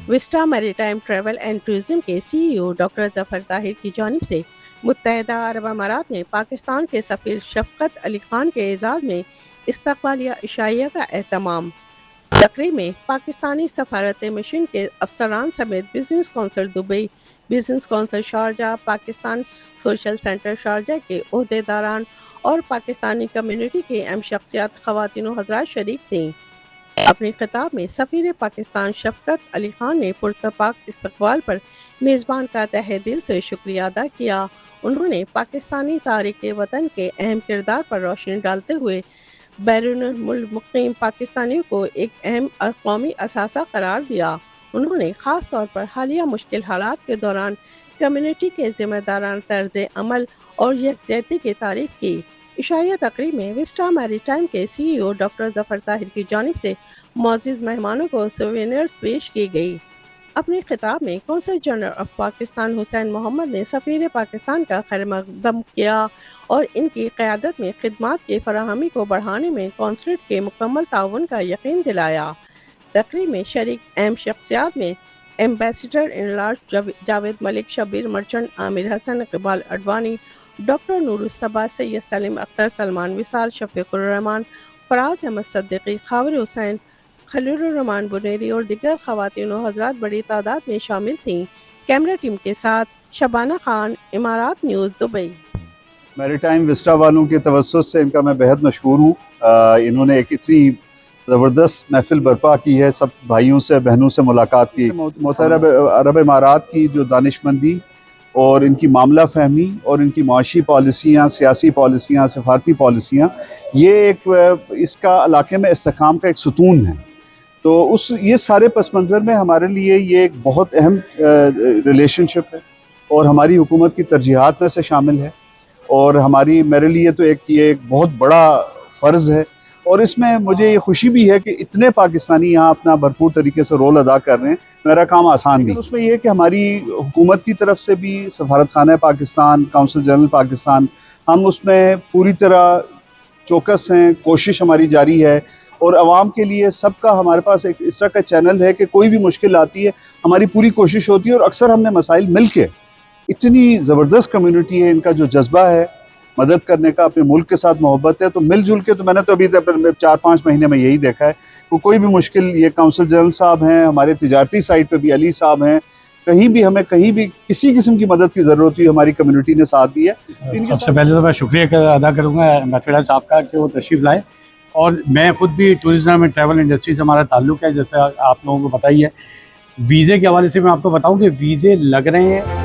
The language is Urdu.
وسٹا میری ٹائم ٹریول اینڈ ٹورزم کے سی ای او ڈاکٹر ظفر طاہر کی جانب سے متحدہ عرب امارات میں پاکستان کے سفیر شفقت علی خان کے اعزاز میں استقبالیہ عشائیہ کا اہتمام۔ تقریب میں پاکستانی سفارت مشن کے افسران سمیت business council Dubai, business council Sharjah, Pakistan social centre Sharjah کے عہدیداران اور پاکستانی کمیونٹی کے اہم شخصیات خواتین و حضرات شریک تھیں۔ اپنے خطاب میں سفیر پاکستان شفقت علی خان نے پرتپاک استقبال پر میزبان کا تہہ دل سے شکریہ ادا کیا۔ انہوں نے پاکستانی تارک وطن کے اہم کردار پر روشنی ڈالتے ہوئے بیرون ملک مقیم پاکستانیوں کو ایک اہم قومی اثاثہ قرار دیا۔ انہوں نے خاص طور پر حالیہ مشکل حالات کے دوران کمیونٹی کے ذمہ دارانہ طرز عمل اور یکجہتی کی تعریف کی۔ عشائیہ تقریب میں وسٹا میری ٹائم کے سی ای او ڈاکٹر ظفر طاہر کی جانب سے معزز مہمانوں کو سووینئرز پیش کی گئی۔ اپنے خطاب میں قونصل جنرل آف پاکستان حسین محمد نے سفیر پاکستان کا خیر مقدم کیا اور ان کی قیادت میں خدمات کی فراہمی کو بڑھانے میں قونصلیٹ کے مکمل تعاون کا یقین دلایا۔ تقریب میں شریک اہم شخصیات میں ایمبیسڈر انلارج جاوید ملک، شبیر مرچنٹ، عامر حسن، اقبال اڈوانی، ڈاکٹر نور الصبا، سید سلیم اختر، سلمان وصال، شفیق الرحمان، فراز احمد صدیقی، خاور حسین، خلیل الرحمان بنیری اور دیگر خواتین و حضرات بڑی تعداد میں شامل تھیں۔ کیمرہ ٹیم کے ساتھ شبانہ خان، امارات نیوز، دبئی۔ میری ٹائم وسٹا والوں کے توسط سے ان کا میں بہت مشکور ہوں۔ انہوں نے ایک اتنی زبردست محفل برپا کی ہے، سب بھائیوں سے بہنوں سے ملاقات کی۔ متحدہ عرب امارات کی جو دانشمندی اور ان کی معاملہ فہمی اور ان کی معاشی پالیسیاں، سیاسی پالیسیاں، سفارتی پالیسیاں، یہ ایک اس کا علاقے میں استحکام کا ایک ستون ہے۔ تو یہ سارے پس منظر میں ہمارے لیے یہ ایک بہت اہم ریلیشن شپ ہے اور ہماری حکومت کی ترجیحات میں سے شامل ہے، اور میرے لیے تو یہ ایک بہت بڑا فرض ہے، اور اس میں مجھے یہ خوشی بھی ہے کہ اتنے پاکستانی یہاں اپنا بھرپور طریقے سے رول ادا کر رہے ہیں۔ میرا کام آسان بھی، اس میں یہ ہے کہ ہماری حکومت کی طرف سے بھی، سفارت خانہ پاکستان، کونسل جنرل پاکستان، ہم اس میں پوری طرح چوکس ہیں، کوشش ہماری جاری ہے، اور عوام کے لیے سب کا ہمارے پاس ایک اس طرح کا چینل ہے کہ کوئی بھی مشکل آتی ہے ہماری پوری کوشش ہوتی ہے، اور اکثر ہم نے مسائل مل کے، اتنی زبردست کمیونٹی ہے، ان کا جو جذبہ ہے مدد کرنے کا، اپنے ملک کے ساتھ محبت ہے، تو مل جل کے، تو میں نے تو ابھی تک 4-5 مہینے میں یہی دیکھا ہے کہ کوئی بھی مشکل، یہ کونسل جنرل صاحب ہیں، ہمارے تجارتی سائٹ پہ بھی علی صاحب ہیں، کہیں بھی کسی قسم کی مدد کی ضرورت ہوئی ہماری کمیونٹی نے ساتھ دی ہے۔ سب سے پہلے تو میں شکریہ ادا کروں گا ایمبیسڈر صاحب کا کہ وہ تشریف لائے، اور میں خود بھی ٹورزم اینڈ ٹریول انڈسٹری سے ہمارا تعلق ہے، جیسے آپ لوگوں کو پتہ ہی ہے۔ ویزے کے حوالے سے میں آپ کو بتاؤں کہ ویزے لگ رہے ہیں